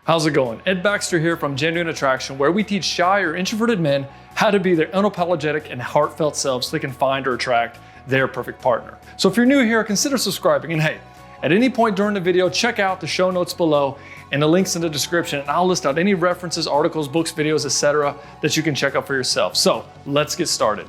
How's it going? Ed Baxter here from Genuine Attraction, where we teach shy or introverted men how to be their unapologetic and heartfelt selves so they can find or attract their perfect partner. So if you're new here, consider subscribing. And hey, at any point during the video, check out the show notes below and the links in the description, and I'll list out any references, articles, books, videos, etc. that you can check out for yourself. So let's get started.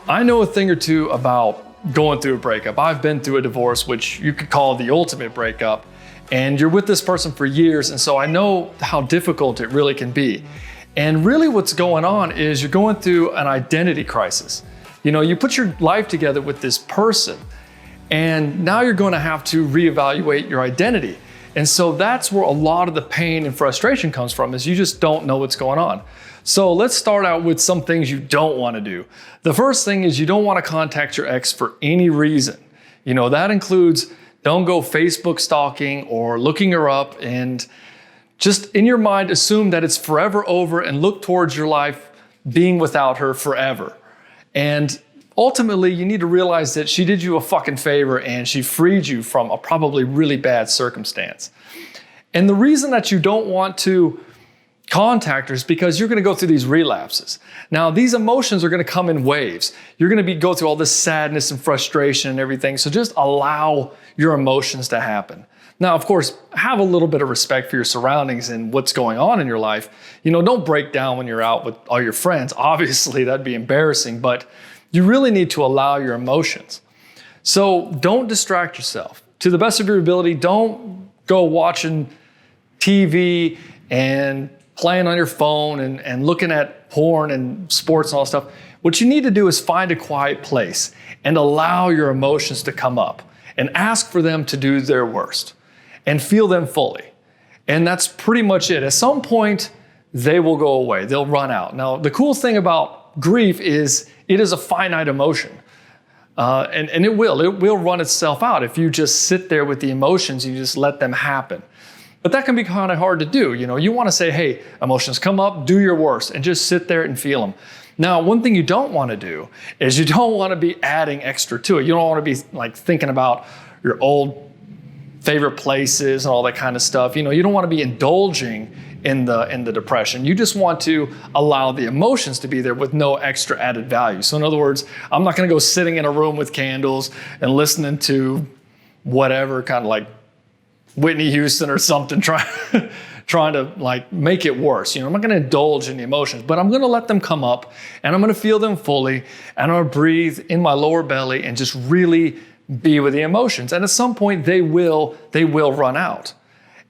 I know a thing or two about going through a breakup. I've been through a divorce, which you could call the ultimate breakup, and you're with this person for years, and so I know how difficult it really can be. And really what's going on is you're going through an identity crisis. You know, you put your life together with this person, and now you're going to have to reevaluate your identity. And so that's where a lot of the pain and frustration comes from, is you just don't know what's going on. So let's start out with some things you don't want to do. The first thing is you don't want to contact your ex for any reason. You know, that includes don't go Facebook stalking or looking her up, and just in your mind assume that it's forever over and look towards your life being without her forever. And ultimately, you need to realize that she did you a fucking favor and she freed you from a probably really bad circumstance. And the reason that you don't want to contact her is because you're going to go through these relapses. Now, these emotions are going to come in waves. You're going to go through all this sadness and frustration and everything. So just allow your emotions to happen. Now, of course, have a little bit of respect for your surroundings and what's going on in your life. You know, don't break down when you're out with all your friends. Obviously, that'd be embarrassing, but you really need to allow your emotions. So don't distract yourself. To the best of your ability, don't go watching TV and playing on your phone and looking at porn and sports and all that stuff. What you need to do is find a quiet place and allow your emotions to come up and ask for them to do their worst and feel them fully. And that's pretty much it. At some point, they will go away. They'll run out. Now, the cool thing about grief is it is a finite emotion. And it will run itself out if you just sit there with the emotions, you just let them happen. But that can be kind of hard to do. You know, you want to say, hey, emotions come up, do your worst, and just sit there and feel them. Now, one thing you don't want to do is you don't want to be adding extra to it. You don't want to be like thinking about your old favorite places and all that kind of stuff. You know, you don't want to be indulging in the depression. You just want to allow the emotions to be there with no extra added value. So in other words, I'm not going to go sitting in a room with candles and listening to whatever, kind of like Whitney Houston or something, trying to like make it worse. You know, I'm not going to indulge in the emotions, but I'm going to let them come up and I'm going to feel them fully, and I'm going to breathe in my lower belly and just really be with the emotions. And at some point they will run out.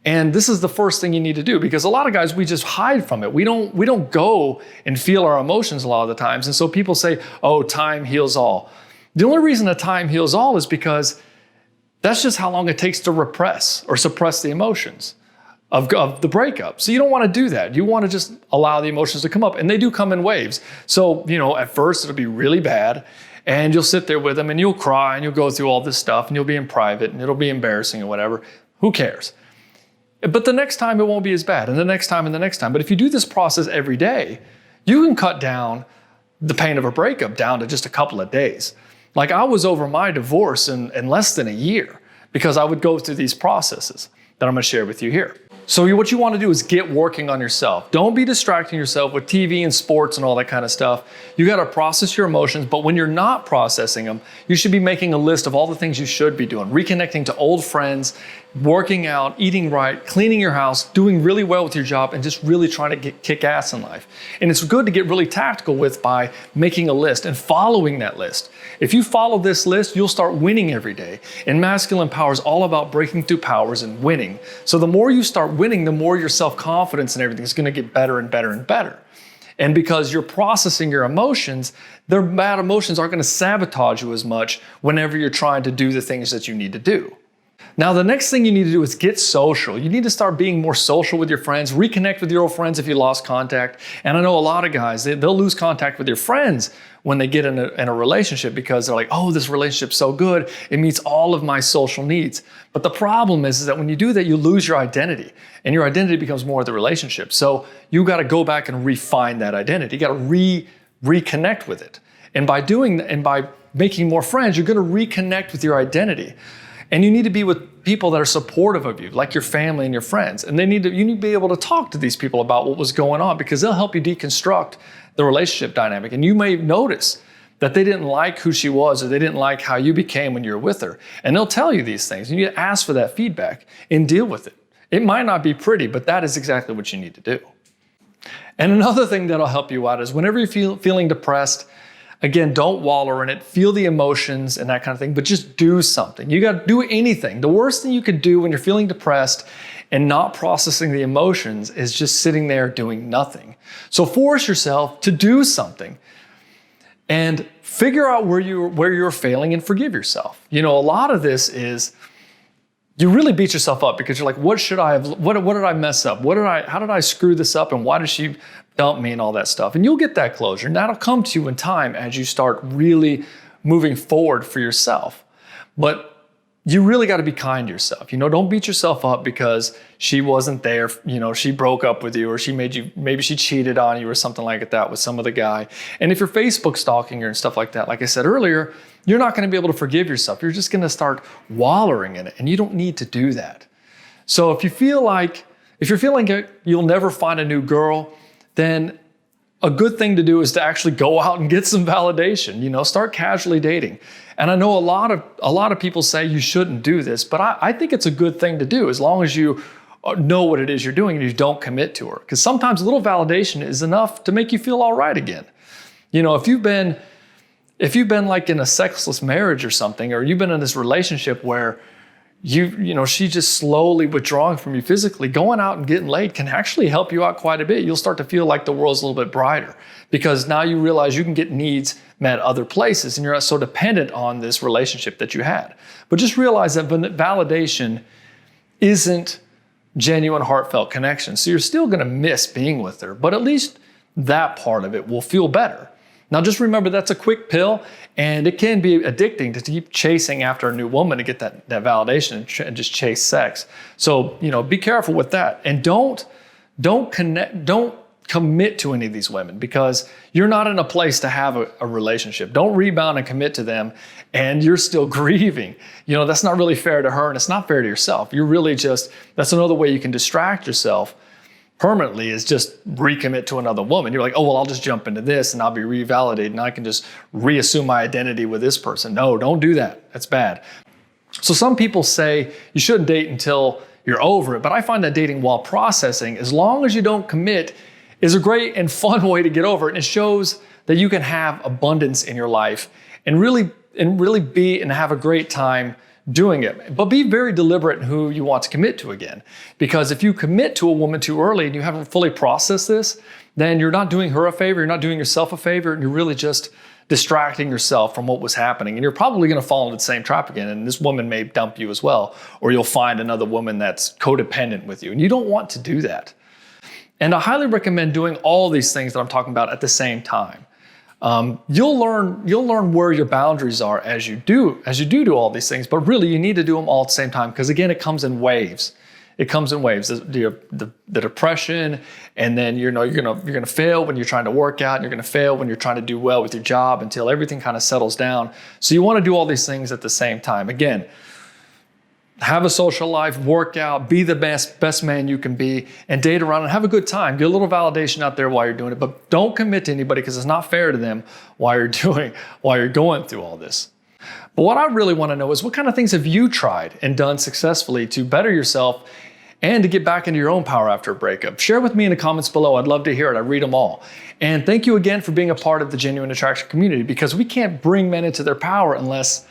And this is the first thing you need to do, because a lot of guys, we just hide from it. We don't go and feel our emotions a lot of the times. And so people say, oh, time heals all. The only reason that time heals all is because that's just how long it takes to repress or suppress the emotions of the breakup. So you don't want to do that. You want to just allow the emotions to come up, and they do come in waves. So, you know, at first it'll be really bad, and you'll sit there with them and you'll cry and you'll go through all this stuff and you'll be in private and it'll be embarrassing or whatever. Who cares? But the next time it won't be as bad, and the next time and the next time. But if you do this process every day, you can cut down the pain of a breakup down to just a couple of days. Like, I was over my divorce in less than a year because I would go through these processes that I'm going to share with you here. So what you want to do is get working on yourself. Don't be distracting yourself with TV and sports and all that kind of stuff. You got to process your emotions, but when you're not processing them, you should be making a list of all the things you should be doing. Reconnecting to old friends, working out, eating right, cleaning your house, doing really well with your job, and just really trying to kick ass in life. And it's good to get really tactical by making a list and following that list. If you follow this list, you'll start winning every day. And Masculine Power is all about breaking through powers and winning. So the more you start winning, the more your self-confidence and everything is going to get better and better and better. And because you're processing your emotions, their bad emotions aren't going to sabotage you as much whenever you're trying to do the things that you need to do. Now, the next thing you need to do is get social. You need to start being more social with your friends, reconnect with your old friends if you lost contact. And I know a lot of guys, they'll lose contact with their friends when they get in a relationship because they're like, oh, this relationship's so good, it meets all of my social needs. But the problem is that when you do that, you lose your identity, and your identity becomes more of the relationship. So you got to go back and refine that identity. You got to reconnect with it. And by doing, and by making more friends, you're going to reconnect with your identity. And you need to be with people that are supportive of you, like your family and your friends. And you need to be able to talk to these people about what was going on, because they'll help you deconstruct the relationship dynamic. And you may notice that they didn't like who she was, or they didn't like how you became when you were with her. And they'll tell you these things. You need to ask for that feedback and deal with it. It might not be pretty, but that is exactly what you need to do. And another thing that'll help you out is whenever you're feeling depressed, again, don't wallow in it. Feel the emotions and that kind of thing, but just do something. You got to do anything. The worst thing you could do when you're feeling depressed and not processing the emotions is just sitting there doing nothing. So force yourself to do something and figure out where you're failing and forgive yourself. You know, a lot of this is you really beat yourself up because you're like, what did I mess up? How did I screw this up? And why did she dump me and all that stuff? And you'll get that closure. And that'll come to you in time as you start really moving forward for yourself. But you really got to be kind to yourself. You know, don't beat yourself up because she wasn't there. You know, she broke up with you, or maybe she cheated on you or something like that with some other guy. And if you're Facebook stalking her and stuff like that, like I said earlier, you're not going to be able to forgive yourself. You're just going to start wallowing in it, and you don't need to do that. So if you're feeling like you'll never find a new girl, then a good thing to do is to actually go out and get some validation. You know, start casually dating. And I know a lot of people say you shouldn't do this, but I think it's a good thing to do as long as you know what it is you're doing and you don't commit to her. Because sometimes a little validation is enough to make you feel all right again. You know, if you've been like in a sexless marriage or something, or you've been in this relationship where she's just slowly withdrawing from you physically, going out and getting laid can actually help you out quite a bit. You'll start to feel like the world's a little bit brighter because now you realize you can get needs met other places and you're not so dependent on this relationship that you had. But just realize that validation isn't genuine, heartfelt connection. So you're still going to miss being with her, but at least that part of it will feel better. Now, just remember that's a quick pill, and it can be addicting to keep chasing after a new woman to get that validation and just chase sex. So, you know, be careful with that, and don't commit to any of these women because you're not in a place to have a relationship. Don't rebound and commit to them, and you're still grieving. You know, that's not really fair to her, and it's not fair to yourself. You're really that's another way you can distract yourself permanently is just recommit to another woman. You're like, oh, well, I'll just jump into this and I'll be revalidated and I can just reassume my identity with this person. No, don't do that. That's bad. So some people say you shouldn't date until you're over it, but I find that dating while processing, as long as you don't commit, is a great and fun way to get over it. And it shows that you can have abundance in your life and really be and have a great time doing it. But be very deliberate in who you want to commit to again. Because if you commit to a woman too early and you haven't fully processed this, then you're not doing her a favor, you're not doing yourself a favor, and you're really just distracting yourself from what was happening. And you're probably going to fall into the same trap again. And this woman may dump you as well, or you'll find another woman that's codependent with you. And you don't want to do that. And I highly recommend doing all these things that I'm talking about at the same time. You'll learn where your boundaries are as you do all these things, but really you need to do them all at the same time because again, it comes in waves. It comes in waves. The depression, and then you're gonna fail when you're trying to work out, and you're gonna fail when you're trying to do well with your job until everything kind of settles down. So you want to do all these things at the same time. Again, have a social life, work out, be the best man you can be, and date around and have a good time. Get a little validation out there while you're doing it, but don't commit to anybody because it's not fair to them while you're going through all this. But what I really want to know is what kind of things have you tried and done successfully to better yourself and to get back into your own power after a breakup? Share with me in the comments below. I'd love to hear it. I read them all. And thank you again for being a part of the Genuine Attraction community because we can't bring men into their power unless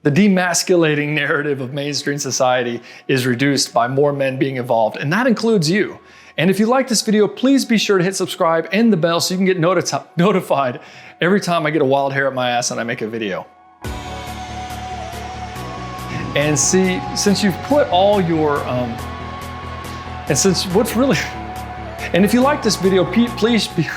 the demasculating narrative of mainstream society is reduced by more men being involved, and that includes you. And if you like this video, please be sure to hit subscribe and the bell so you can get notified every time I get a wild hair up my ass and I make a video. And see, since you've put all your, and if you like this video, please be